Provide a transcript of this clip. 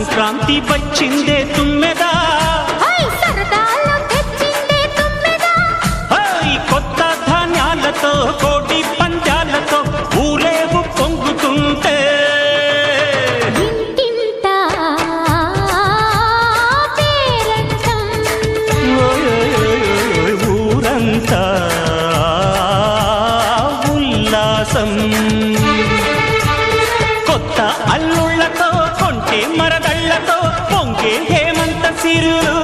సంక్రాంతి వచ్చిందే తుమ్మెదా, సరదాలో తెచ్చిందే తుమ్మెదా, కొత్త ధాన్యాలతో కోటి పంచాలతో ఊరేగు పొంగుతుంటే ఇంటింత పేరంటం, ఊరంతా ఉల్లాసం. కొత్త అల్లుళ్ళతో కొంటే మరదళ్లతో పొంగే హేమంత సిరులు.